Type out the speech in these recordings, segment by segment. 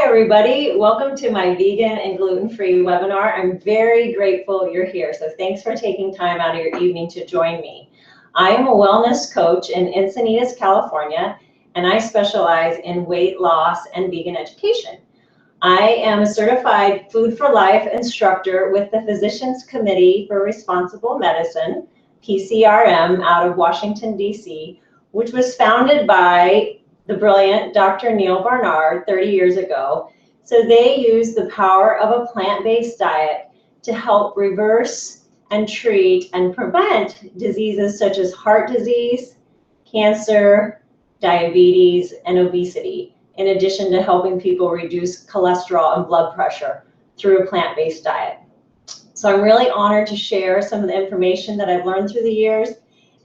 everybody. Welcome to my vegan and gluten-free webinar. I'm very grateful you're here. So thanks for taking time out of your evening to join me. I am a wellness coach in Encinitas, California, and I specialize in weight loss and vegan education. I am a certified Food for Life instructor with the Physicians Committee for Responsible Medicine, PCRM, out of Washington, D.C., which was founded by the brilliant Dr. Neil Barnard 30 years ago. So they use the power of a plant-based diet to help reverse and treat and prevent diseases such as heart disease, cancer, diabetes, and obesity, in addition to helping people reduce cholesterol and blood pressure through a plant-based diet. So I'm really honored to share some of the information that I've learned through the years,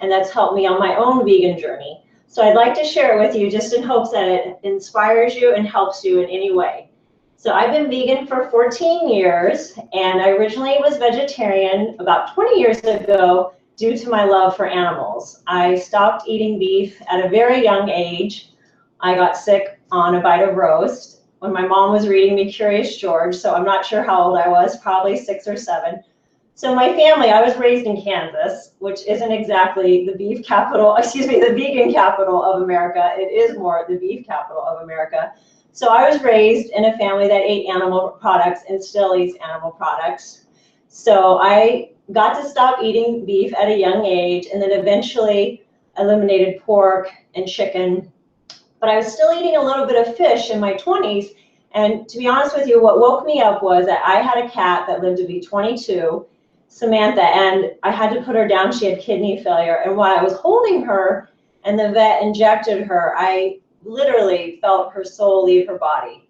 and that's helped me on my own vegan journey. So I'd like to share it with you just in hopes that it inspires you and helps you in any way. So I've been vegan for 14 years, and I originally was vegetarian about 20 years ago due to my love for animals. I stopped eating beef at a very young age. I got sick on a bite of roast when my mom was reading me Curious George, so I'm not sure how old I was, probably 6 or 7. So my family, I was raised in Kansas, which isn't exactly the beef capital, excuse me, the vegan capital of America. It is more the beef capital of America. So I was raised in a family that ate animal products and still eats animal products. So I got to stop eating beef at a young age and then eventually eliminated pork and chicken. But I was still eating a little bit of fish in my 20s. And to be honest with you, what woke me up was that I had a cat that lived to be 22, Samantha, and I had to put her down. She had kidney failure. And while I was holding her and the vet injected her, I literally felt her soul leave her body.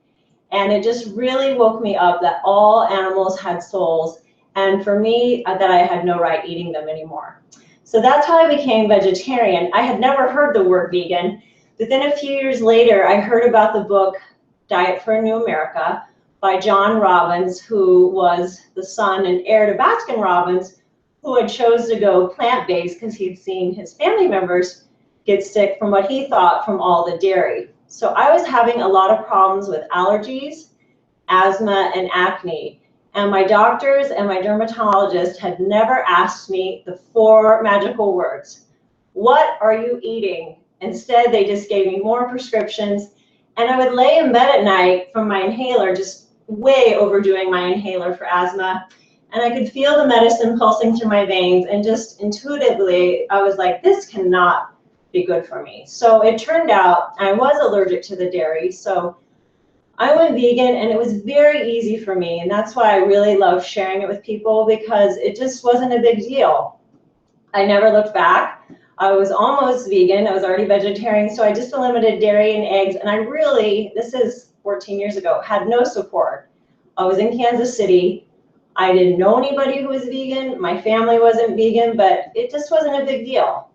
And it just really woke me up that all animals had souls. And for me, that I had no right eating them anymore. So that's how I became vegetarian. I had never heard the word vegan, but then a few years later, I heard about the book Diet for a New America by John Robbins, who was the son and heir to Baskin Robbins, who had chose to go plant-based because he'd seen his family members get sick from what he thought from all the dairy. So I was having a lot of problems with allergies, asthma, and acne. And my doctors and my dermatologist had never asked me the 4 magical words. What are you eating? Instead, they just gave me more prescriptions. And I would lay in bed at night from my inhaler, just way overdoing my inhaler for asthma. And I could feel the medicine pulsing through my veins. And just intuitively, I was like, this cannot be good for me. So it turned out I was allergic to the dairy. So I went vegan, and it was very easy for me. And that's why I really love sharing it with people, because it just wasn't a big deal. I never looked back. I was almost vegan. I was already vegetarian, so I just eliminated dairy and eggs. And I really, this is 14 years ago, had no support. I was in Kansas City. I didn't know anybody who was vegan. My family wasn't vegan, but it just wasn't a big deal.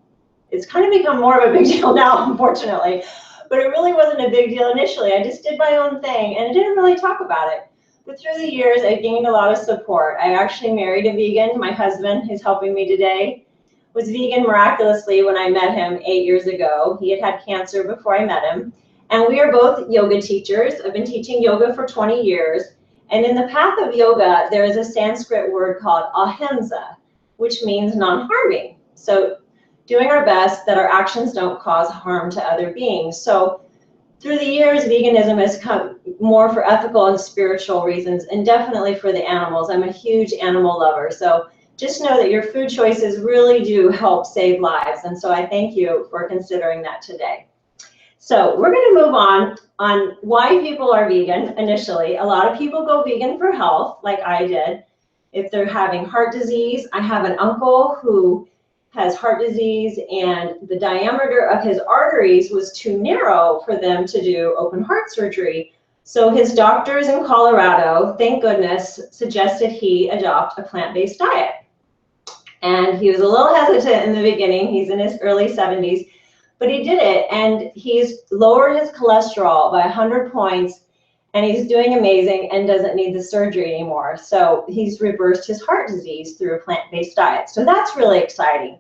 It's kind of become more of a big deal now, unfortunately. But it really wasn't a big deal initially. I just did my own thing and didn't really talk about it. But through the years, I gained a lot of support. I actually married a vegan. My husband, who's helping me today, was vegan miraculously when I met him 8 years ago. He had had cancer before I met him. And we are both yoga teachers. I've been teaching yoga for 20 years. And in the path of yoga, there is a Sanskrit word called ahimsa, which means non-harming. So doing our best that our actions don't cause harm to other beings. So through the years, veganism has come more for ethical and spiritual reasons, and definitely for the animals. I'm a huge animal lover. So just know that your food choices really do help save lives. And so I thank you for considering that today. So we're going to move on why people are vegan initially. A lot of people go vegan for health, like I did. If they're having heart disease, I have an uncle who has heart disease, and the diameter of his arteries was too narrow for them to do open heart surgery. So his doctors in Colorado, thank goodness, suggested he adopt a plant-based diet. And he was a little hesitant in the beginning. He's in his early 70s, but he did it, and he's lowered his cholesterol by 100 points, and he's doing amazing and doesn't need the surgery anymore. So he's reversed his heart disease through a plant-based diet. So that's really exciting.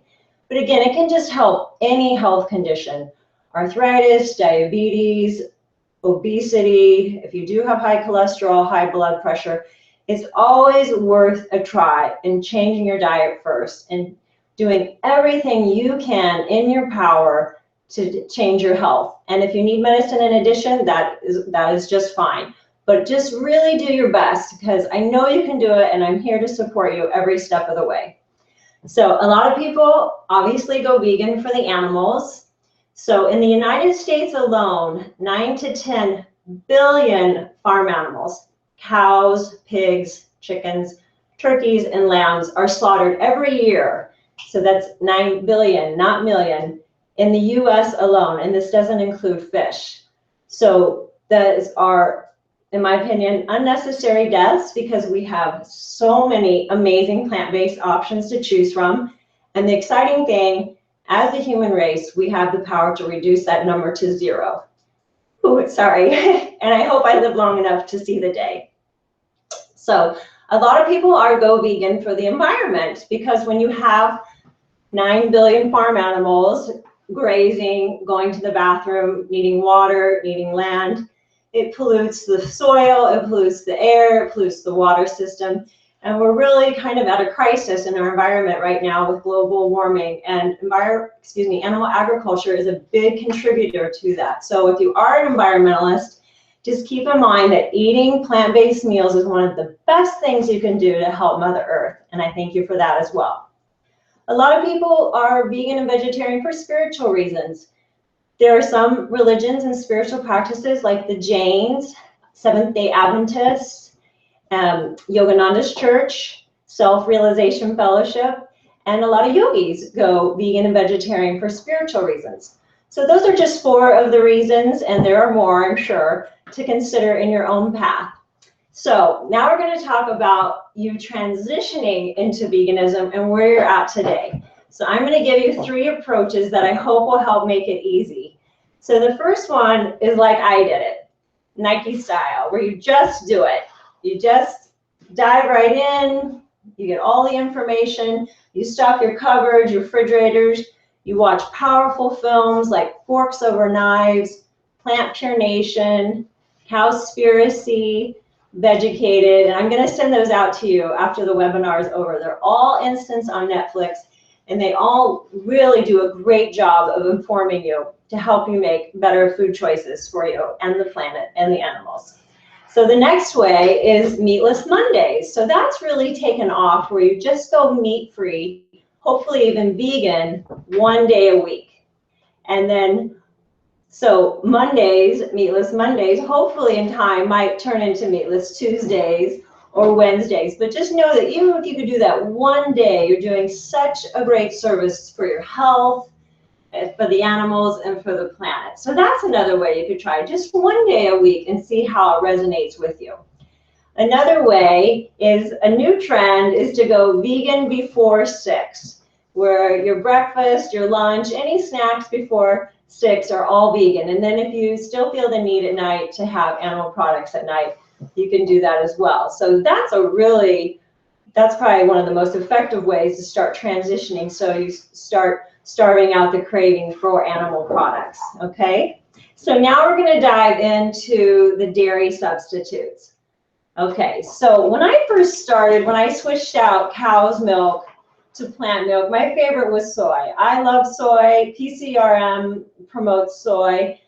But again, it can just help any health condition: arthritis, diabetes, obesity, if you do have high cholesterol, high blood pressure, it's always worth a try in changing your diet first and doing everything you can in your power to change your health. And if you need medicine in addition, that is just fine. But just really do your best, because I know you can do it, and I'm here to support you every step of the way. So a lot of people obviously go vegan for the animals. So in the United States alone, 9 to 10 billion farm animals, cows, pigs, chickens, turkeys, and lambs are slaughtered every year. So that's 9 billion, not million, in the US alone, and this doesn't include fish. So those are, in my opinion, unnecessary deaths, because we have so many amazing plant-based options to choose from. And the exciting thing, as a human race, we have the power to reduce that number to 0. Ooh, sorry. And I hope I live long enough to see the day. So a lot of people go vegan for the environment, because when you have 9 billion farm animals grazing, going to the bathroom, needing water, needing land, it pollutes the soil, it pollutes the air, it pollutes the water system. And we're really kind of at a crisis in our environment right now with global warming, and animal agriculture is a big contributor to that. So if you are an environmentalist, just keep in mind that eating plant-based meals is one of the best things you can do to help Mother Earth. And I thank you for that as well. A lot of people are vegan and vegetarian for spiritual reasons. There are some religions and spiritual practices like the Jains, Seventh-day Adventists, Yogananda's Church, Self-Realization Fellowship, and a lot of yogis go vegan and vegetarian for spiritual reasons. So those are just 4 of the reasons, and there are more, I'm sure, to consider in your own path. So now we're going to talk about you transitioning into veganism and where you're at today. So I'm going to give you 3 approaches that I hope will help make it easy. So the first one is like I did it, Nike style, where you just do it. You just dive right in, you get all the information, you stock your cupboards, your refrigerators, you watch powerful films like Forks Over Knives, Plant Pure Nation, Cowspiracy, Vegucated, and I'm going to send those out to you after the webinar is over. They're all instance on Netflix, and they all really do a great job of informing you to help you make better food choices for you and the planet and the animals. So the next way is Meatless Mondays. So that's really taken off, where you just go meat-free, hopefully even vegan, 1 day a week. And then, so Mondays, Meatless Mondays, hopefully in time might turn into Meatless Tuesdays or Wednesdays. But just know that even if you could do that 1 day, you're doing such a great service for your health, for the animals, and for the planet. So that's another way you could try, just 1 day a week, and see how it resonates with you. Another way is, a new trend is to go vegan before 6, where your breakfast, your lunch, any snacks before 6 are all vegan. And then if you still feel the need at night to have animal products at night, you can do that as well. So that's probably one of the most effective ways to start transitioning, so you start starving out the craving for animal products, okay? So now we're going to dive into the dairy substitutes. Okay, so when I first started, when I switched out cow's milk to plant milk, my favorite was soy. I love soy. PCRM promotes soy.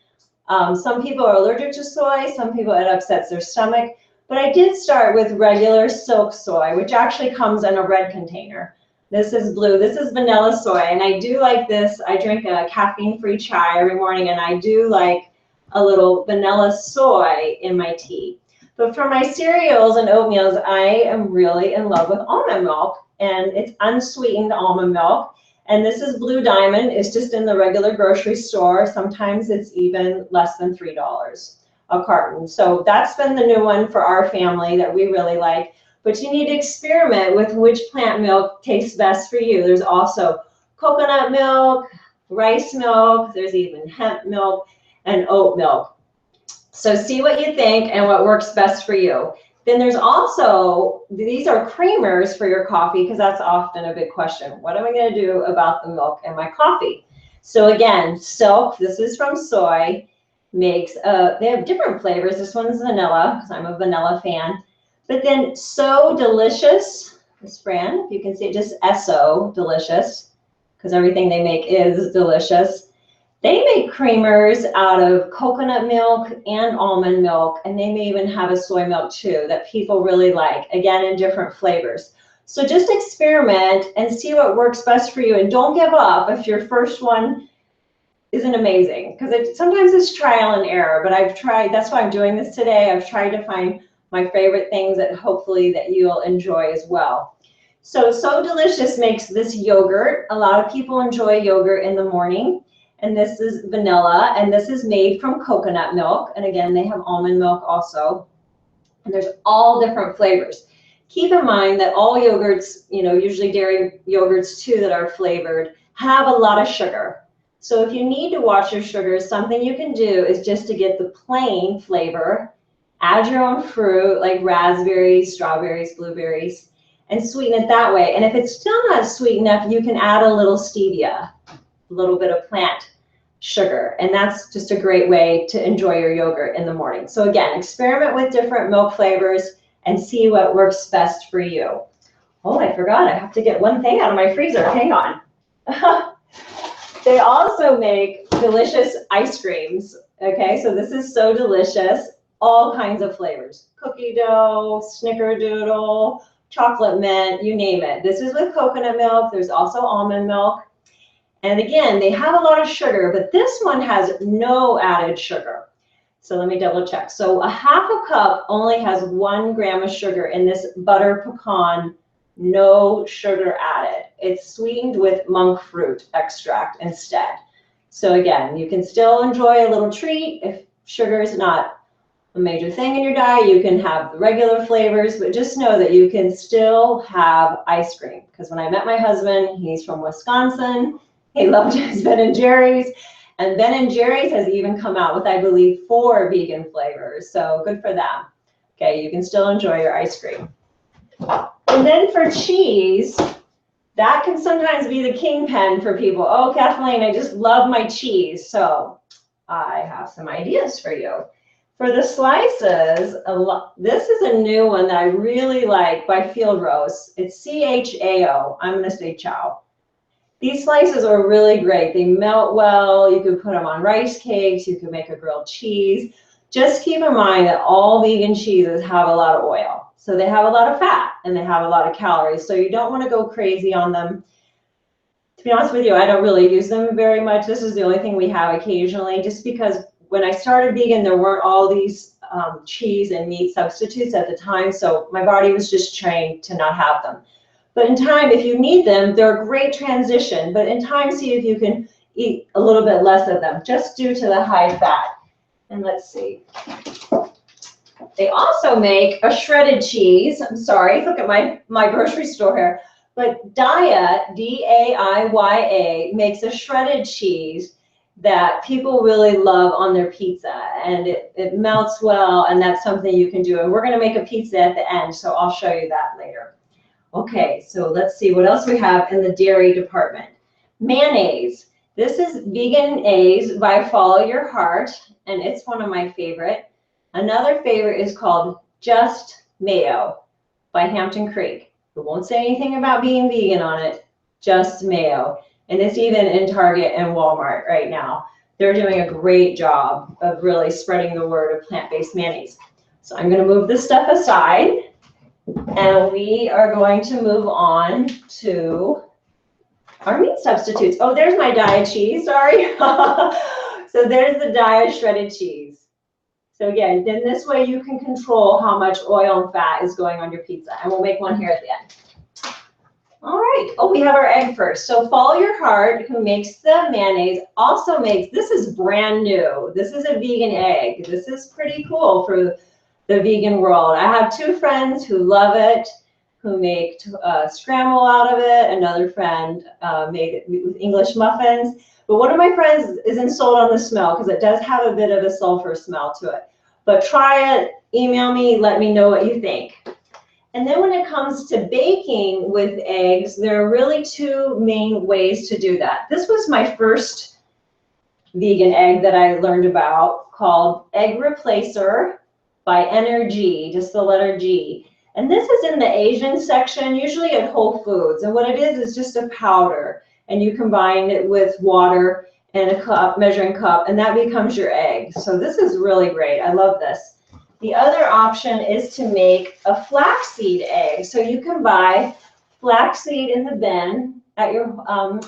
Some people are allergic to soy. Some people, it upsets their stomach. But I did start with regular silk soy, which actually comes in a red container. This is blue. This is vanilla soy, and I do like this. I drink a caffeine-free chai every morning, and I do like a little vanilla soy in my tea. But for my cereals and oatmeals, I am really in love with almond milk, and it's unsweetened almond milk. And this is Blue Diamond. It's just in the regular grocery store. Sometimes it's even less than $3 a carton. So that's been the new one for our family that we really like. But you need to experiment with which plant milk tastes best for you. There's also coconut milk, rice milk, there's even hemp milk and oat milk. So see what you think and what works best for you. Then there's also, these are creamers for your coffee, because that's often a big question. What am I going to do about the milk in my coffee? So again, silk, this is from soy. makes, they have different flavors. This one's vanilla, because I'm a vanilla fan. But then So Delicious, this brand, if you can see it, just S-O, delicious, because everything they make is delicious. They make creamers out of coconut milk and almond milk, and they may even have a soy milk too that people really like, again, in different flavors. So just experiment and see what works best for you, and don't give up if your first one isn't amazing, because sometimes it's trial and error, but I've tried, that's why I'm doing this today. I've tried to find my favorite things that hopefully that you'll enjoy as well. So Delicious makes this yogurt. A lot of people enjoy yogurt in the morning. And this is vanilla, and this is made from coconut milk. And again, they have almond milk also. And there's all different flavors. Keep in mind that all yogurts, you know, usually dairy yogurts too that are flavored, have a lot of sugar. So if you need to watch your sugars, something you can do is just to get the plain flavor, add your own fruit like raspberries, strawberries, blueberries, and sweeten it that way. And if it's still not sweet enough, you can add a little stevia, a little bit of plant sugar, and that's just a great way to enjoy your yogurt in the morning. So again, experiment with different milk flavors and see what works best for you. Oh, I forgot, I have to get one thing out of my freezer. Hang on. They also make delicious ice creams. Okay, so this is So Delicious, all kinds of flavors. Cookie dough, snickerdoodle, chocolate mint, you name it. This is with coconut milk. There's also almond milk. And again, they have a lot of sugar, but this one has no added sugar. So let me double check. So a half a cup only has 1 gram of sugar in this butter pecan, no sugar added. It's sweetened with monk fruit extract instead. So again, you can still enjoy a little treat. If sugar is not a major thing in your diet, you can have the regular flavors, but just know that you can still have ice cream. Because when I met my husband, he's from Wisconsin. He loved his Ben & Jerry's, and Ben & Jerry's has even come out with, I believe, 4 vegan flavors, so good for them. Okay, you can still enjoy your ice cream. And then for cheese, that can sometimes be the kingpin for people. Oh, Kathleen, I just love my cheese, so I have some ideas for you. For the slices, this is a new one that I really like by Field Roast. It's CHAO. I'm going to say chow. These slices are really great. They melt well. You can put them on rice cakes. You can make a grilled cheese. Just keep in mind that all vegan cheeses have a lot of oil. So they have a lot of fat and they have a lot of calories. So you don't want to go crazy on them. To be honest with you, I don't really use them very much. This is the only thing we have occasionally, just because when I started vegan, there weren't all these cheese and meat substitutes at the time. So my body was just trained to not have them. But in time, if you need them, they're a great transition. But in time, see if you can eat a little bit less of them, just due to the high fat. And let's see. They also make a shredded cheese. I'm sorry, look at my grocery store here. But Daiya, D-A-I-Y-A, makes a shredded cheese that people really love on their pizza. And it melts well, and that's something you can do. And we're going to make a pizza at the end, so I'll show you that later. Okay, so let's see what else we have in the dairy department. Mayonnaise. This is Vegan-A's by Follow Your Heart, and it's one of my favorite. Another favorite is called Just Mayo by Hampton Creek. It won't say anything about being vegan on it, just mayo. And it's even in Target and Walmart right now. They're doing a great job of really spreading the word of plant-based mayonnaise. So I'm going to move this stuff aside. And we are going to move on to our meat substitutes. Oh, there's my Daiya cheese, sorry. So there's the Daiya shredded cheese. So again, then this way you can control how much oil and fat is going on your pizza. And we'll make one here at the end. All right, oh, we have our egg first. So Follow Your Heart, who makes the mayonnaise, also makes, this is brand new. This is a vegan egg. This is pretty cool for the vegan world. I have 2 friends who love it, who make scramble out of it. Another friend made it with English muffins. But one of my friends isn't sold on the smell because it does have a bit of a sulfur smell to it. But try it, email me, let me know what you think. And then when it comes to baking with eggs, there are really 2 main ways to do that. This was my first vegan egg that I learned about called Egg Replacer by Energy, just the letter G. And this is in the Asian section, usually at Whole Foods. And what it is just a powder. And you combine it with water and a cup, measuring cup, and that becomes your egg. So this is really great. I love this. The other option is to make a flaxseed egg. So you can buy flaxseed in the bin at your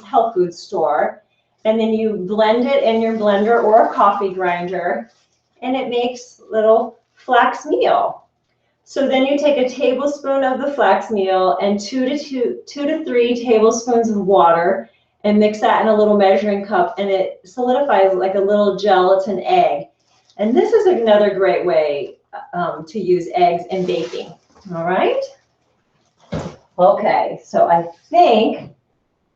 health food store, and then you blend it in your blender or a coffee grinder, and it makes little flax meal. So then you take a tablespoon of the flax meal and 2 to 3 tablespoons of water and mix that in a little measuring cup, and it solidifies like a little gelatin egg. And this is another great way to use eggs in baking. All right. Okay, so I think,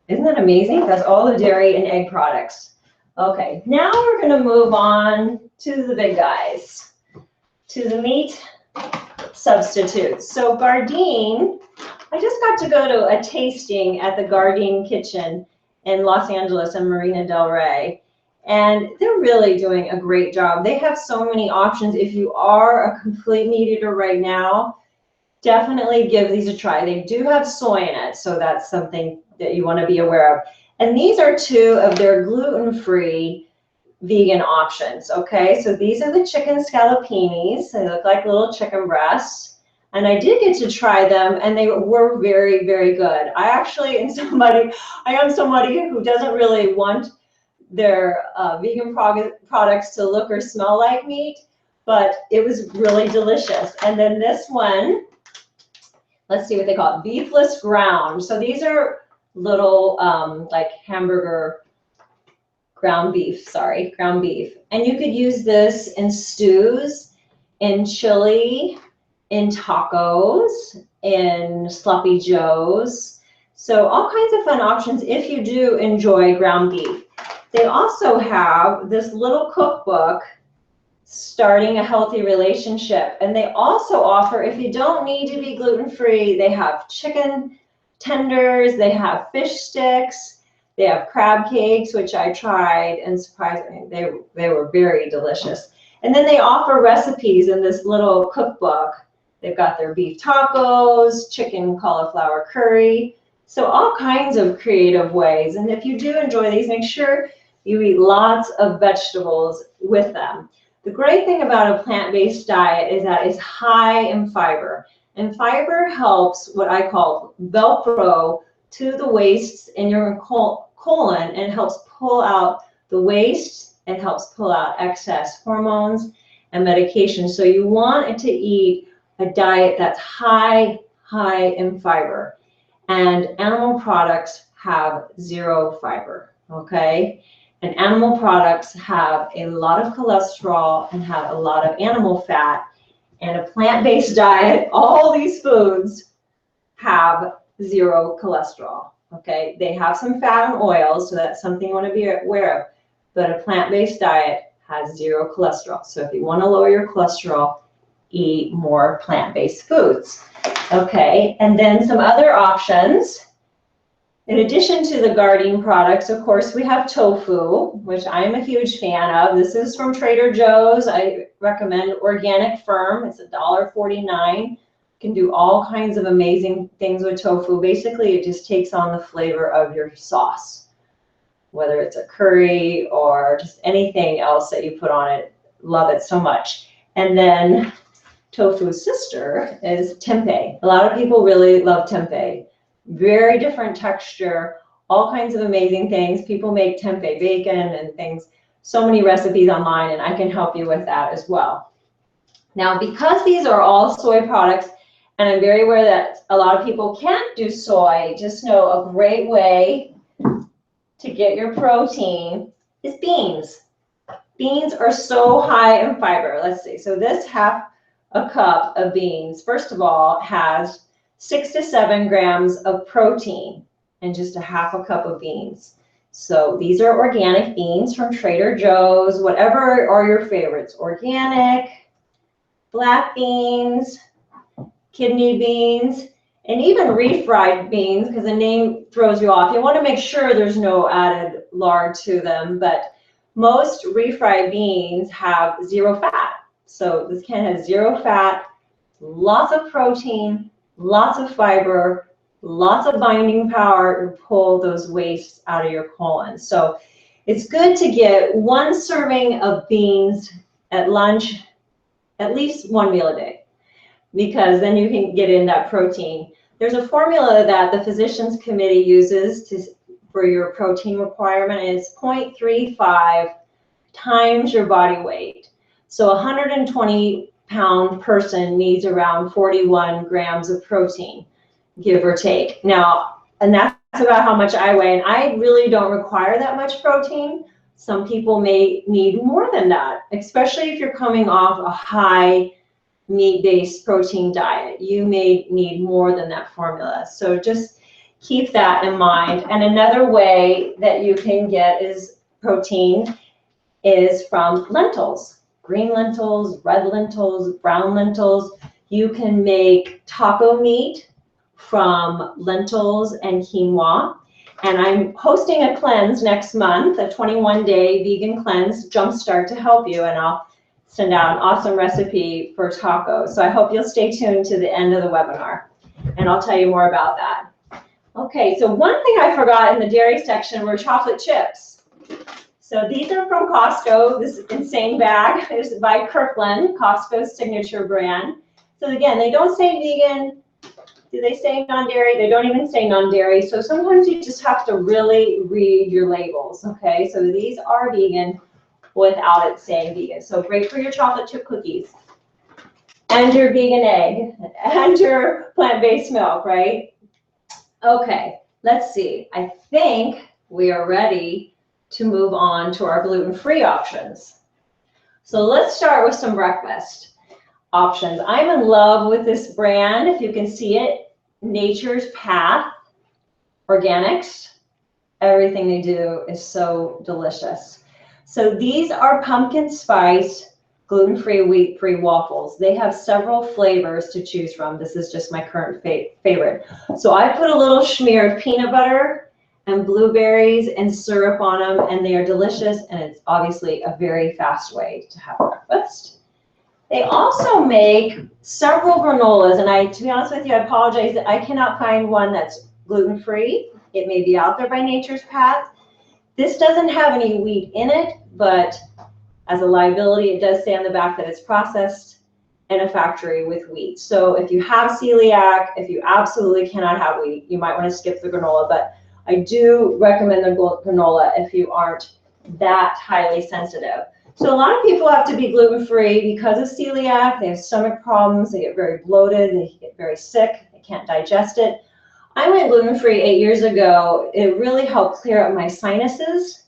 isn't that amazing? That's all the dairy and egg products. Okay, now we're going to move on to the big guys, to the meat substitutes. So Gardein, I just got to go to a tasting at the Gardein Kitchen in Los Angeles and Marina del Rey, and they're really doing a great job. They have so many options. If you are a complete meat eater right now, definitely give these a try. They do have soy in it, so that's something that you want to be aware of. And these are 2 of their gluten-free vegan options, okay? So these are the chicken scallopinis. They look like little chicken breasts. And I did get to try them, and they were very, very good. I am somebody who doesn't really want their vegan products to look or smell like meat, but it was really delicious. And then this one, let's see what they call it, beefless ground. So these are little like hamburger ground beef. And you could use this in stews, in chili, in tacos, in sloppy joes. So all kinds of fun options if you do enjoy ground beef. They also have this little cookbook, Starting a Healthy Relationship. And they also offer, if you don't need to be gluten-free, they have chicken tenders, they have fish sticks, they have crab cakes, which I tried, and surprisingly, they were very delicious. And then they offer recipes in this little cookbook. They've got their beef tacos, chicken cauliflower curry, so all kinds of creative ways. And if you do enjoy these, make sure you eat lots of vegetables with them. The great thing about a plant-based diet is that it's high in fiber. And fiber helps what I call Velcro to the wastes in your colon, and helps pull out the waste and helps pull out excess hormones and medications. So you want it to eat a diet that's high in fiber. And animal products have 0 fiber, okay? And animal products have a lot of cholesterol and have a lot of animal fat. And a plant-based diet, all these foods have 0 cholesterol, okay? They have some fat and oils, so that's something you want to be aware of. But a plant-based diet has 0 cholesterol. So if you want to lower your cholesterol, eat more plant-based foods, okay? And then some other options. In addition to the Gardein products, of course, we have tofu, which I'm a huge fan of. This is from Trader Joe's. I recommend Organic Firm. It's $1.49. You can do all kinds of amazing things with tofu. Basically, it just takes on the flavor of your sauce, whether it's a curry or just anything else that you put on it. Love it so much. And then tofu's sister is tempeh. A lot of people really love tempeh. Very different texture, all kinds of amazing things. People make tempeh bacon and things, so many recipes online, and I can help you with that as well. Now, because these are all soy products, and I'm very aware that a lot of people can't do soy, just know a great way to get your protein is beans. Beans are so high in fiber. Let's see, so this half a cup of beans, first of all, has 6 to 7 grams of protein and just a half a cup of beans. So these are organic beans from Trader Joe's, whatever are your favorites, organic, black beans, kidney beans, and even refried beans, because the name throws you off. You want to make sure there's no added lard to them, but most refried beans have 0 fat. So this can has 0 fat, lots of protein, lots of fiber, lots of binding power to pull those wastes out of your colon. So it's good to get 1 serving of beans at lunch, at least 1 meal a day, because then you can get in that protein. There's a formula that the Physicians Committee uses for your protein requirement, and it's 0.35 times your body weight. So a 120-pound person needs around 41 grams of protein, give or take. Now, and that's about how much I weigh, and I really don't require that much protein. Some people may need more than that, especially if you're coming off a high meat-based protein diet. You may need more than that formula. So just keep that in mind. And another way that you can get protein is from lentils, green lentils, red lentils, brown lentils. You can make taco meat from lentils and quinoa. And I'm hosting a cleanse next month, a 21-day vegan cleanse jumpstart to help you, and I'll send out an awesome recipe for tacos. So I hope you'll stay tuned to the end of the webinar, and I'll tell you more about that. Okay, so one thing I forgot in the dairy section were chocolate chips. So these are from Costco. This insane bag is by Kirkland, Costco's signature brand. So again, they don't say vegan. Do they say non-dairy? They don't even say non-dairy. So sometimes you just have to really read your labels, okay? So these are vegan without it saying vegan. So great for your chocolate chip cookies and your vegan egg and your plant-based milk, right? Okay, let's see. I think we are ready to move on to our gluten-free options. So let's start with some breakfast options. I'm in love with this brand, if you can see it, Nature's Path Organics. Everything they do is so delicious. So these are pumpkin spice, gluten-free, wheat-free waffles. They have several flavors to choose from. This is just my current favorite. So I put a little smear of peanut butter and blueberries and syrup on them, and they are delicious, and it's obviously a very fast way to have breakfast. They also make several granolas, and to be honest with you, I apologize that I cannot find one that's gluten-free. It may be out there by Nature's Path. This doesn't have any wheat in it, but as a liability, it does say on the back that it's processed in a factory with wheat. So if you have celiac, if you absolutely cannot have wheat, you might want to skip the granola, but I do recommend the granola if you aren't that highly sensitive. So a lot of people have to be gluten-free because of celiac. They have stomach problems, they get very bloated, they get very sick, they can't digest it. I went gluten-free 8 years ago. It really helped clear up my sinuses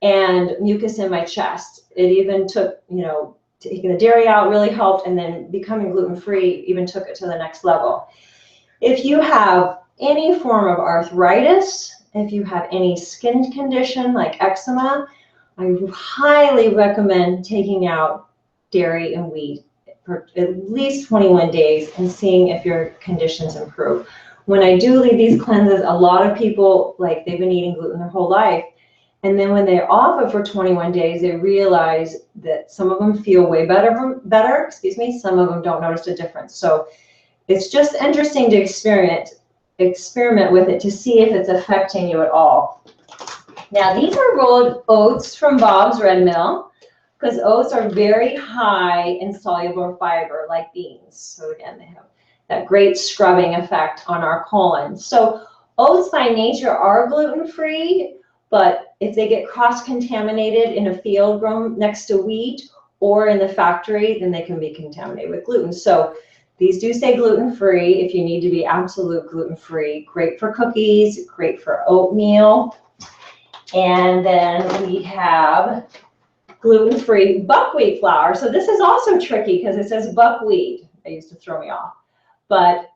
and mucus in my chest. It even took, taking the dairy out really helped, and then becoming gluten-free even took it to the next level. If you have any form of arthritis, if you have any skin condition like eczema, I highly recommend taking out dairy and wheat for at least 21 days and seeing if your conditions improve. When I do lead these cleanses, a lot of people, they've been eating gluten their whole life, and then when they're off it for 21 days, they realize that some of them feel way better, some of them don't notice a difference. So it's just interesting to experiment with it to see if it's affecting you at all. Now, these are rolled oats from Bob's Red Mill, because oats are very high in soluble fiber, like beans. So again, they have that great scrubbing effect on our colon. So oats by nature are gluten-free, but if they get cross-contaminated in a field grown next to wheat or in the factory, then they can be contaminated with gluten. So these do say gluten-free if you need to be absolute gluten-free. Great for cookies, great for oatmeal. And then we have gluten-free buckwheat flour. So this is also tricky because it says buckwheat. It used to throw me off. But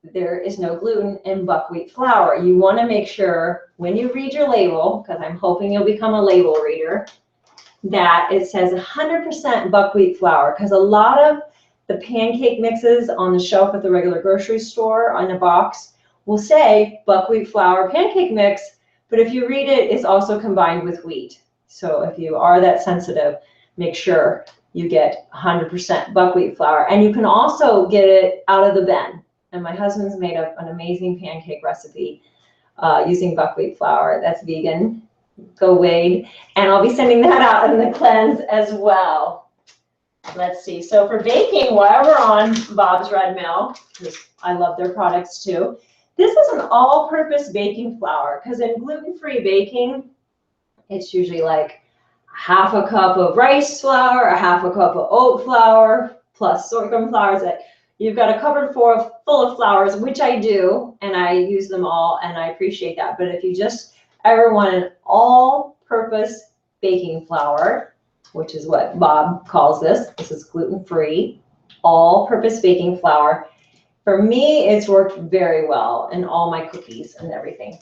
there is no gluten in buckwheat flour. You want to make sure when you read your label, because I'm hoping you'll become a label reader, that it says 100% buckwheat flour, because a lot of the pancake mixes on the shelf at the regular grocery store on a box will say buckwheat flour pancake mix, but if you read it, it's also combined with wheat. So if you are that sensitive, make sure you get 100% buckwheat flour. And you can also get it out of the bin. And my husband's made up an amazing pancake recipe using buckwheat flour that's vegan. Go Wade. And I'll be sending that out in the cleanse as well. Let's see. So for baking, while we're on Bob's Red Mill, because I love their products too, this is an all-purpose baking flour, because in gluten-free baking, it's usually like half a cup of rice flour, a half a cup of oat flour, plus sorghum flours. That you've got a cupboard full of flours, which I do, and I use them all, and I appreciate that. But if you just ever want an all-purpose baking flour, which is what Bob calls this is gluten-free, all-purpose baking flour. For me, it's worked very well in all my cookies and everything.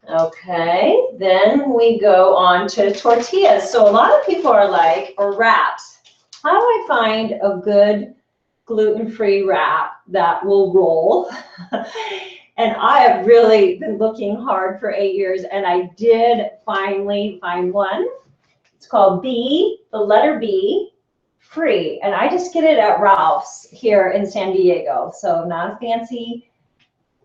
Okay, then we go on to tortillas. So a lot of people are like, or wraps. How do I find a good gluten-free wrap that will roll? And I have really been looking hard for 8 years, and I did finally find one. It's called B, the letter B, Free. And I just get it at Ralph's here in San Diego. So not a fancy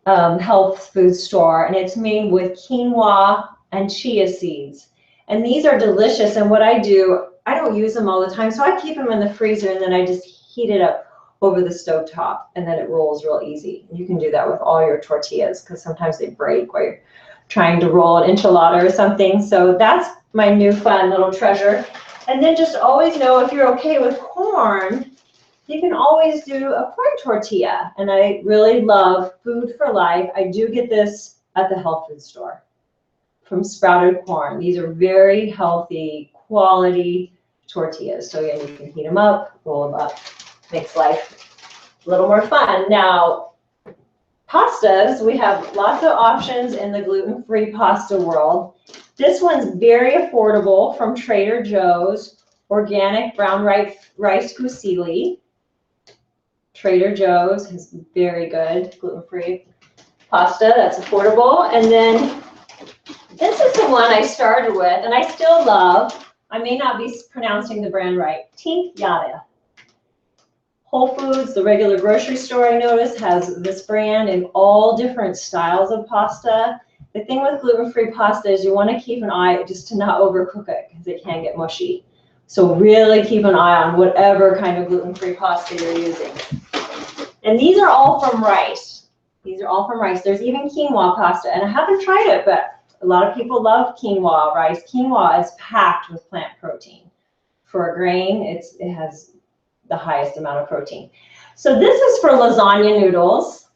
health food store. And it's made with quinoa and chia seeds. And these are delicious. And what I do, I don't use them all the time. So I keep them in the freezer, and then I just heat it up over the stove top, and then it rolls real easy. You can do that with all your tortillas, because sometimes they break while you're trying to roll an enchilada or something. So that's my new fun little treasure. And then just always know, if you're okay with corn, you can always do a corn tortilla. And I really love Food for Life. I do get this at the health food store from sprouted corn. These are very healthy, quality tortillas. So again, you can heat them up, roll them up. Makes life a little more fun. Now, pastas, we have lots of options in the gluten-free pasta world. This one's very affordable from Trader Joe's, organic brown rice fusilli. Trader Joe's is very good gluten-free pasta that's affordable. And then this is the one I started with, and I still love. I may not be pronouncing the brand right. Tink Yada. Whole Foods, the regular grocery store, I noticed, has this brand in all different styles of pasta. The thing with gluten-free pasta is you want to keep an eye just to not overcook it, because it can get mushy. So really keep an eye on whatever kind of gluten-free pasta you're using. And these are all from rice. These are all from rice. There's even quinoa pasta, and I haven't tried it, but a lot of people love quinoa rice. Quinoa is packed with plant protein. For a grain, it has the highest amount of protein. So this is for lasagna noodles.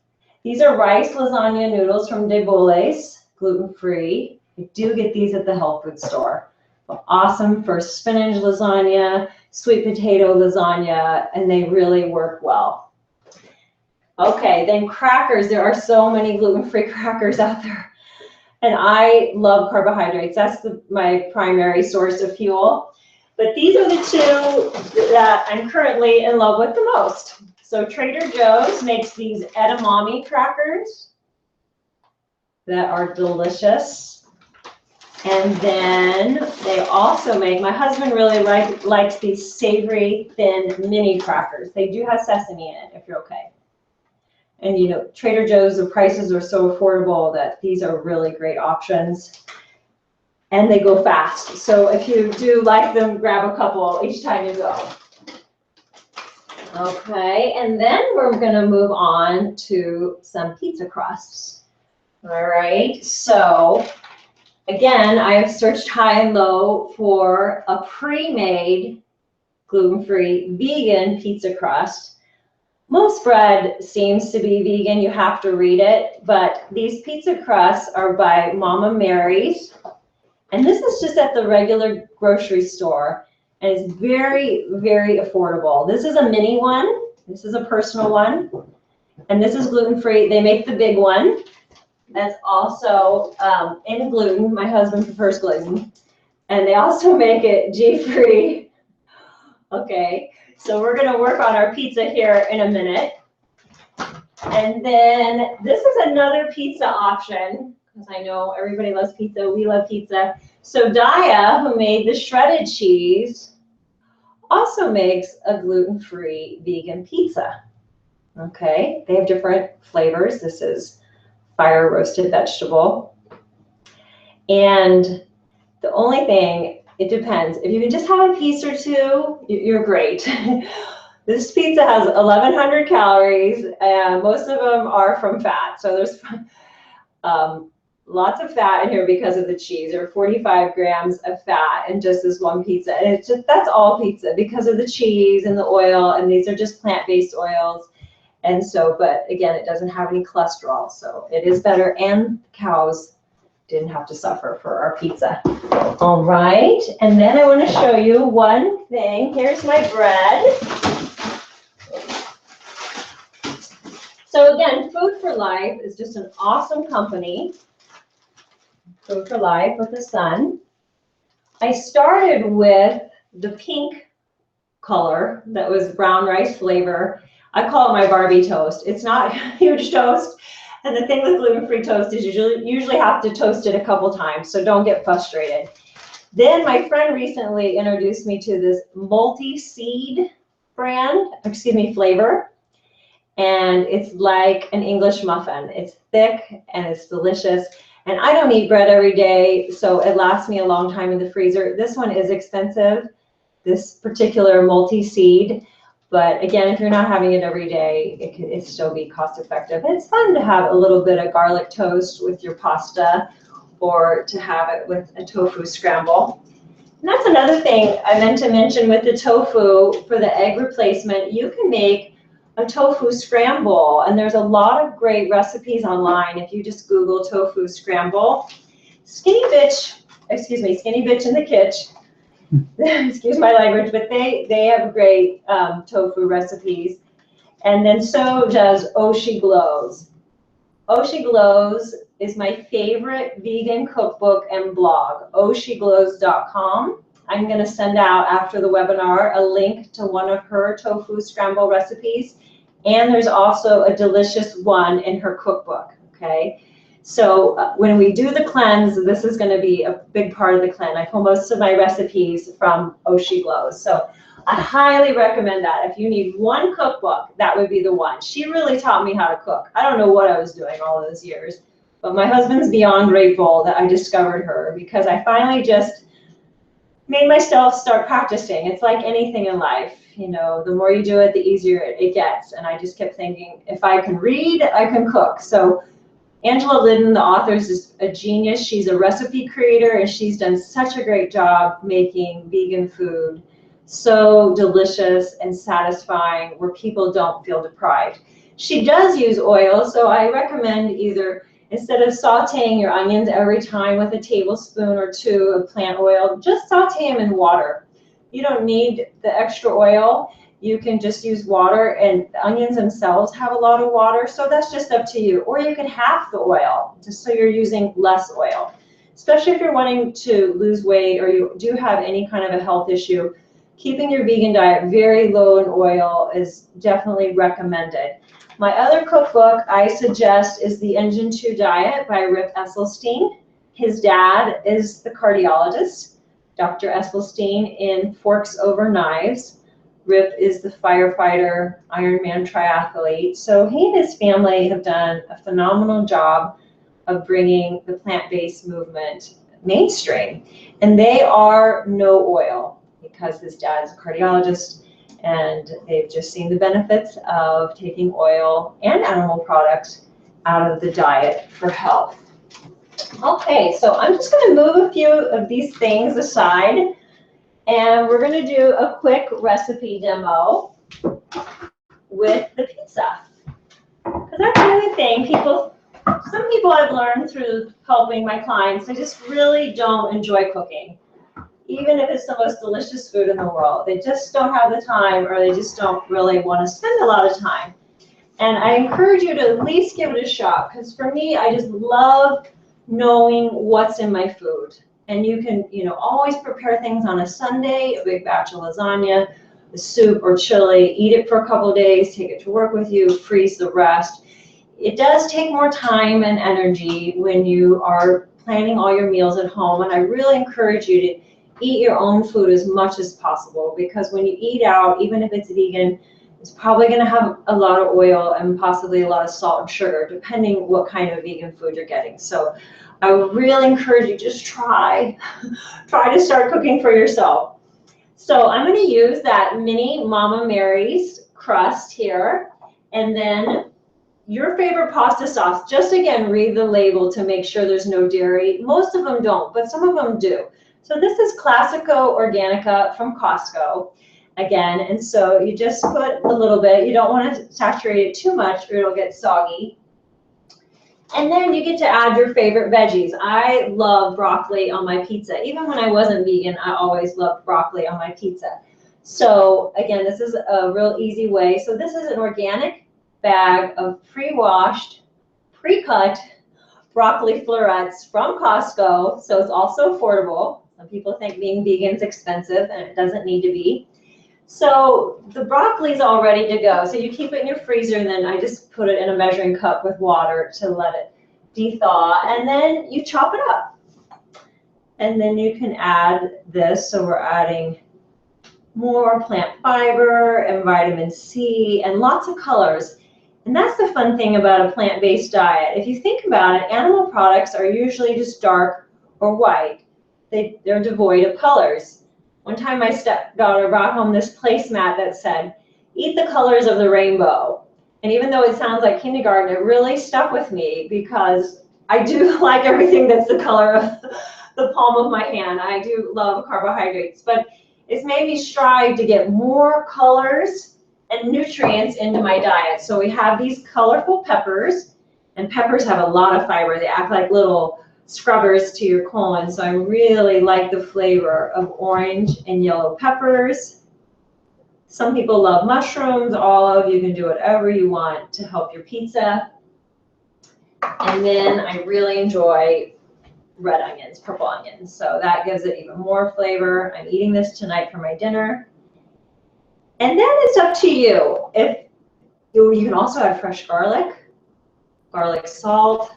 These are rice lasagna noodles from De Boles, gluten-free. You do get these at the health food store. Awesome for spinach lasagna, sweet potato lasagna, and they really work well. Okay, then crackers. There are so many gluten-free crackers out there. And I love carbohydrates. That's my primary source of fuel. But these are the two that I'm currently in love with the most. So Trader Joe's makes these edamame crackers that are delicious. And then they also make, my husband really likes these savory thin mini crackers. They do have sesame in it, if you're okay. And you know, Trader Joe's, the prices are so affordable that these are really great options. And they go fast. So if you do like them, grab a couple each time you go. Okay, and then we're gonna move on to some pizza crusts. All right, so again, I have searched high and low for a pre-made gluten-free vegan pizza crust. Most bread seems to be vegan, you have to read it, but these pizza crusts are by Mama Mary's. And this is just at the regular grocery store, and it's very, very affordable. This is a mini one. This is a personal one, and this is gluten-free. They make the big one. That's also in gluten. My husband prefers gluten. And they also make it G-free. Okay, so we're gonna work on our pizza here in a minute. And then this is another pizza option, because I know everybody loves pizza, we love pizza. So Daya, who made the shredded cheese, also makes a gluten-free vegan pizza. Okay, they have different flavors. This is fire roasted vegetable. And the only thing, it depends. If you can just have a piece or two, you're great. This pizza has 1,100 calories, and most of them are from fat. So there's lots of fat in here because of the cheese. There are 45 grams of fat in just this one pizza. And it's just, that's all pizza because of the cheese and the oil, and these are just plant-based oils. And so, but again, it doesn't have any cholesterol, so it is better, and cows didn't have to suffer for our pizza. All right, and then I want to show you one thing. Here's my bread. So again, Food for Life is just an awesome company. Food for Life with the sun. I started with the pink color that was brown rice flavor. I call it my Barbie toast. It's not a huge toast. And the thing with gluten-free toast is you usually have to toast it a couple times, so don't get frustrated. Then my friend recently introduced me to this multi-seed flavor. And it's like an English muffin. It's thick and it's delicious. And I don't eat bread every day, so it lasts me a long time in the freezer. This one is expensive, this particular multi-seed. But again, if you're not having it every day, it can still be cost effective. And it's fun to have a little bit of garlic toast with your pasta, or to have it with a tofu scramble. And that's another thing I meant to mention with the tofu for the egg replacement. You can make a tofu scramble, and there's a lot of great recipes online. If you just Google tofu scramble, Skinny Bitch in the Kitchen, excuse my language, but they have great tofu recipes. And then so does Oshi Glows. Oshi Glows is my favorite vegan cookbook and blog, oshiglows.com. I'm going to send out after the webinar a link to one of her tofu scramble recipes, and there's also a delicious one in her cookbook, okay? So when we do the cleanse, this is going to be a big part of the cleanse. I pull most of my recipes from Oshi Glows. So I highly recommend that. If you need one cookbook, that would be the one. She really taught me how to cook. I don't know what I was doing all those years, but my husband's beyond grateful that I discovered her, because I finally just made myself start practicing. It's like anything in life. You know, the more you do it, the easier it gets. And I just kept thinking, if I can read, I can cook. So Angela Liddon, the author, is a genius. She's a recipe creator, and she's done such a great job making vegan food so delicious and satisfying where people don't feel deprived. She does use oil, so I recommend either, instead of sauteing your onions every time with a tablespoon or two of plant oil, just saute them in water. You don't need the extra oil. You can just use water, and the onions themselves have a lot of water, so that's just up to you. Or you can half the oil, just so you're using less oil. Especially if you're wanting to lose weight or you do have any kind of a health issue, keeping your vegan diet very low in oil is definitely recommended. My other cookbook I suggest is The Engine 2 Diet by Rip Esselstyn. His dad is the cardiologist, Dr. Esselstyn, in Forks Over Knives. Rip is the firefighter, Ironman triathlete. So he and his family have done a phenomenal job of bringing the plant-based movement mainstream. And they are no oil, because his dad is a cardiologist, and they've just seen the benefits of taking oil and animal products out of the diet for health. Okay, so I'm just going to move a few of these things aside, and we're going to do a quick recipe demo with the pizza. Because that's the other thing, some people I've learned through helping my clients, they just really don't enjoy cooking. Even if it's the most delicious food in the world, they just don't have the time, or they just don't really want to spend a lot of time. And I encourage you to at least give it a shot, because for me, I just love knowing what's in my food. And you can, always prepare things on a Sunday, a big batch of lasagna, a soup or chili, eat it for a couple of days, take it to work with you, freeze the rest. It does take more time and energy when you are planning all your meals at home. And I really encourage you to eat your own food as much as possible, because when you eat out, even if it's vegan, it's probably going to have a lot of oil and possibly a lot of salt and sugar, depending what kind of vegan food you're getting. So I would really encourage you, just try to start cooking for yourself. So I'm going to use that mini Mama Mary's crust here, and then your favorite pasta sauce. Just again, read the label to make sure there's no dairy. Most of them don't, but some of them do. So this is Classico Organica from Costco. Again, and so you just put a little bit. You don't want to saturate it too much or it'll get soggy. And then you get to add your favorite veggies. I love broccoli on my pizza. Even when I wasn't vegan, I always loved broccoli on my pizza. So again, this is a real easy way. So this is an organic bag of pre-washed, pre-cut broccoli florets from Costco. So it's also affordable. Some people think being vegan is expensive, and it doesn't need to be. So the broccoli's all ready to go. So you keep it in your freezer, and then I just put it in a measuring cup with water to let it de-thaw. And then you chop it up. And then you can add this. So we're adding more plant fiber and vitamin C and lots of colors. And that's the fun thing about a plant-based diet. If you think about it, animal products are usually just dark or white. They're devoid of colors. One time my stepdaughter brought home this placemat that said, "Eat the colors of the rainbow." And even though it sounds like kindergarten, it really stuck with me, because I do like everything that's the color of the palm of my hand. I do love carbohydrates, but it's made me strive to get more colors and nutrients into my diet. So we have these colorful peppers, and peppers have a lot of fiber. They act like little scrubbers to your colon. So I really like the flavor of orange and yellow peppers. Some people love mushrooms, olive. You can do whatever you want to help your pizza. And then I really enjoy red onions, purple onions. So that gives it even more flavor. I'm eating this tonight for my dinner. And then it's up to you. If you can also add fresh garlic salt.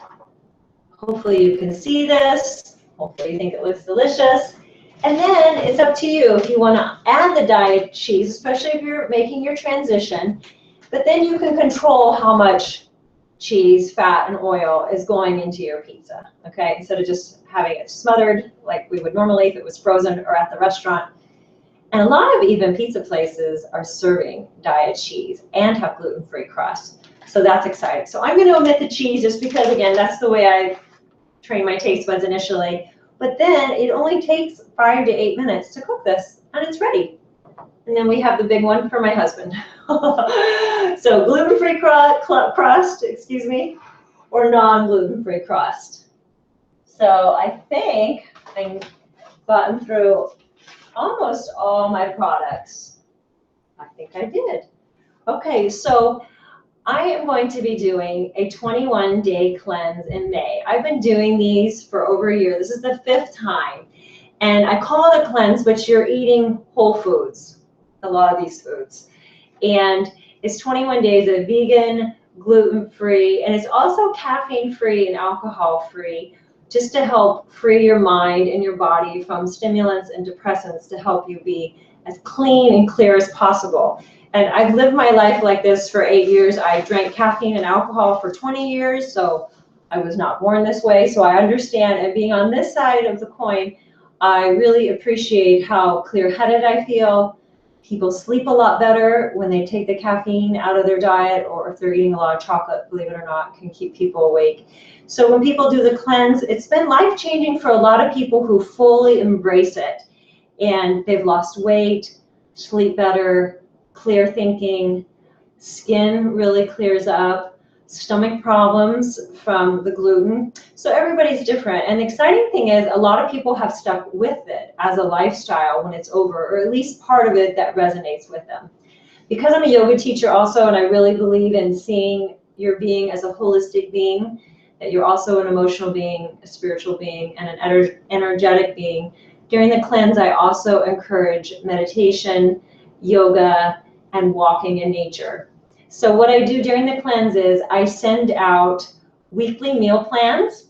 Hopefully you can see this. Hopefully you think it looks delicious. And then it's up to you if you want to add the diet cheese, especially if you're making your transition. But then you can control how much cheese, fat, and oil is going into your pizza, okay? Instead of just having it smothered like we would normally if it was frozen or at the restaurant. And a lot of even pizza places are serving diet cheese and have gluten-free crust. So that's exciting. So I'm going to omit the cheese just because, again, that's the way I train my taste buds initially. But then it only takes 5 to 8 minutes to cook this, and it's ready. And then we have the big one for my husband. So gluten-free crust, or non-gluten-free crust. So I think I've gotten through almost all my products. I think I did. Okay, so I am going to be doing a 21-day cleanse in May. I've been doing these for over a year. This is the 5th time. And I call it a cleanse, but you're eating whole foods, a lot of these foods. And it's 21 days of vegan, gluten-free, and it's also caffeine-free and alcohol-free, just to help free your mind and your body from stimulants and depressants to help you be as clean and clear as possible. And I've lived my life like this for 8 years. I drank caffeine and alcohol for 20 years, so I was not born this way. So I understand, and being on this side of the coin, I really appreciate how clear-headed I feel. People sleep a lot better when they take the caffeine out of their diet, or if they're eating a lot of chocolate, believe it or not, can keep people awake. So when people do the cleanse, it's been life-changing for a lot of people who fully embrace it. And they've lost weight, sleep better, clear thinking, skin really clears up, stomach problems from the gluten. So everybody's different. And the exciting thing is a lot of people have stuck with it as a lifestyle when it's over, or at least part of it that resonates with them. Because I'm a yoga teacher also, and I really believe in seeing your being as a holistic being, that you're also an emotional being, a spiritual being, and an energetic being. During the cleanse, I also encourage meditation, yoga, and walking in nature. So what I do during the cleanse is I send out weekly meal plans.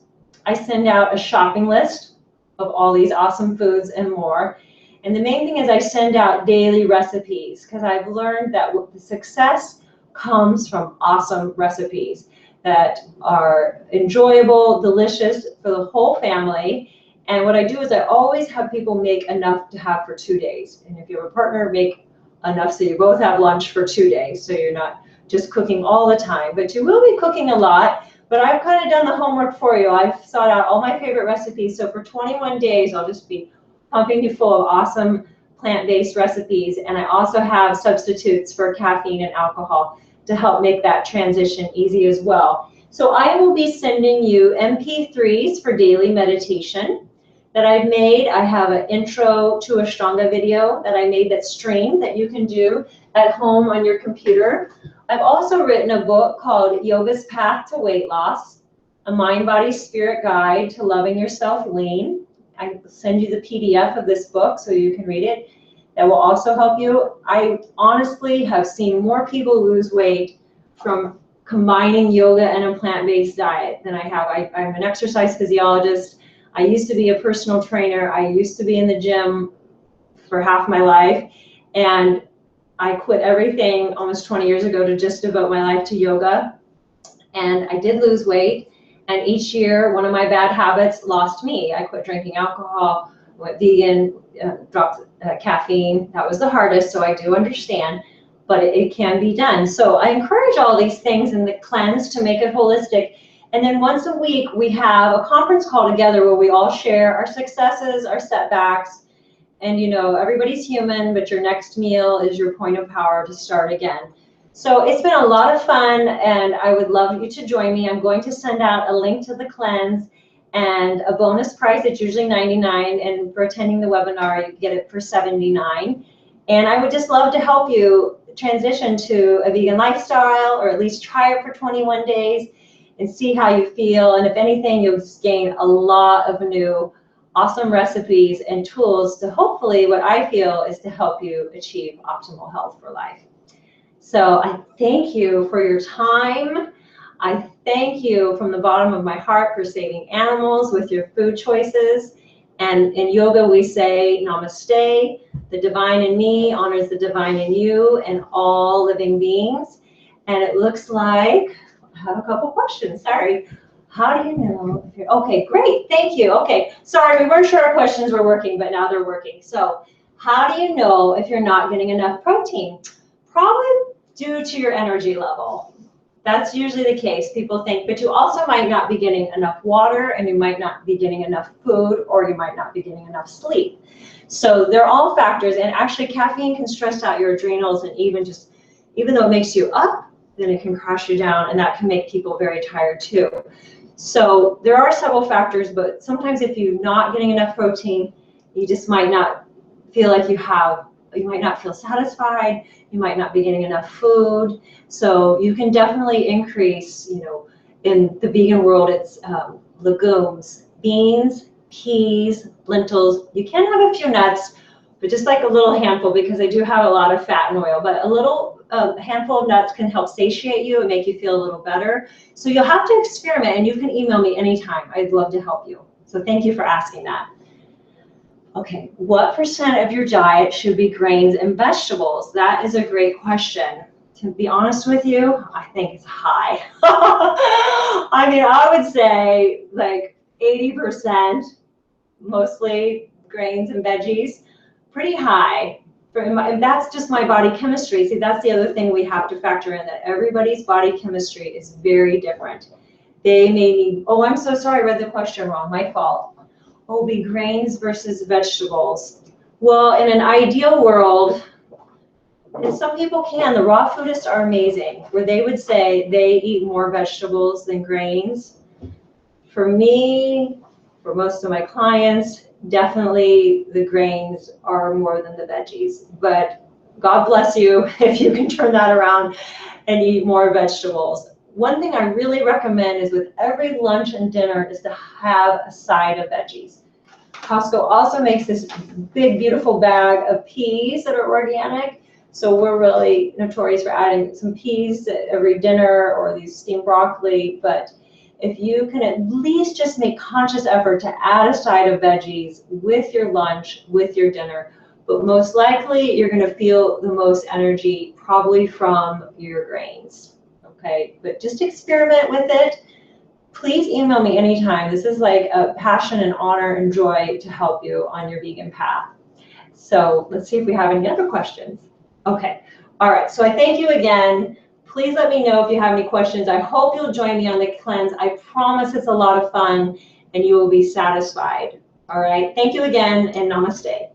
I send out a shopping list of all these awesome foods and more. And the main thing is I send out daily recipes, because I've learned that the success comes from awesome recipes that are enjoyable, delicious for the whole family. And what I do is I always have people make enough to have for 2 days. And if you have a partner, make enough so you both have lunch for 2 days, so you're not just cooking all the time. But you will be cooking a lot. But I've kind of done the homework for you. I've sought out all my favorite recipes. So for 21 days, I'll just be pumping you full of awesome plant-based recipes. And I also have substitutes for caffeine and alcohol to help make that transition easy as well. So I will be sending you MP3s for daily meditation that I've made. I have an intro to Ashtanga video that I made that's streamed that you can do at home on your computer. I've also written a book called Yoga's Path to Weight Loss, a mind, body, spirit guide to loving yourself lean. I will send you the PDF of this book so you can read it. That will also help you. I honestly have seen more people lose weight from combining yoga and a plant-based diet than I have. I'm an exercise physiologist. I used to be a personal trainer. I used to be in the gym for half my life. And I quit everything almost 20 years ago to just devote my life to yoga. And I did lose weight. And each year, one of my bad habits lost me. I quit drinking alcohol, went vegan, dropped caffeine. That was the hardest, so I do understand. But it can be done. So I encourage all these things in the cleanse to make it holistic. And then once a week, we have a conference call together where we all share our successes, our setbacks. And you know, everybody's human, but your next meal is your point of power to start again. So it's been a lot of fun, and I would love you to join me. I'm going to send out a link to the cleanse and a bonus price. It's usually $99, and for attending the webinar, you get it for $79. And I would just love to help you transition to a vegan lifestyle, or at least try it for 21 days and see how you feel. And if anything, you'll just gain a lot of new awesome recipes and tools to hopefully, what I feel is to help you achieve optimal health for life. So I thank you for your time. I thank you from the bottom of my heart for saving animals with your food choices. And in yoga, we say namaste. The divine in me honors the divine in you and all living beings. And it looks like I have a couple questions. Sorry. How do you know if you're, okay, great, thank you. Okay, sorry, we weren't sure our questions were working, but now they're working. So how do you know if you're not getting enough protein? Probably due to your energy level. That's usually the case, people think, but you also might not be getting enough water, and you might not be getting enough food, or you might not be getting enough sleep. So they're all factors, and actually caffeine can stress out your adrenals, and even though it makes you up, then it can crash you down, and that can make people very tired too. So there are several factors, but sometimes if you're not getting enough protein, you just might not feel like you might not feel satisfied, you might not be getting enough food. So you can definitely increase, in the vegan world, it's legumes, beans, peas, lentils. You can have a few nuts, but just like a little handful, because they do have a lot of fat and oil, but a handful of nuts can help satiate you and make you feel a little better. So you'll have to experiment, and you can email me anytime. I'd love to help you. So thank you for asking that. Okay, what % of your diet should be grains and vegetables? That is a great question. To be honest with you, I think it's high. I mean, I would say like 80%, mostly grains and veggies, pretty high. And that's just my body chemistry. See, that's the other thing we have to factor in, that everybody's body chemistry is very different. They may need, oh, I'm so sorry, I read the question wrong, my fault. Oh, be grains versus vegetables. Well, in an ideal world, and some people can, the raw foodists are amazing, where they would say they eat more vegetables than grains. For me, for most of my clients, definitely the grains are more than the veggies, but God bless you if you can turn that around and eat more vegetables. One thing I really recommend is with every lunch and dinner is to have a side of veggies. Costco also makes this big, beautiful bag of peas that are organic. So we're really notorious for adding some peas to every dinner, or these steamed broccoli, but if you can at least just make conscious effort to add a side of veggies with your lunch, with your dinner, but most likely you're going to feel the most energy probably from your grains. Okay, but just experiment with it. Please email me anytime. This is like a passion and honor and joy to help you on your vegan path. So let's see if we have any other questions. Okay, all right, so I thank you again. Please let me know if you have any questions. I hope you'll join me on the cleanse. I promise it's a lot of fun and you will be satisfied. All right, thank you again and namaste.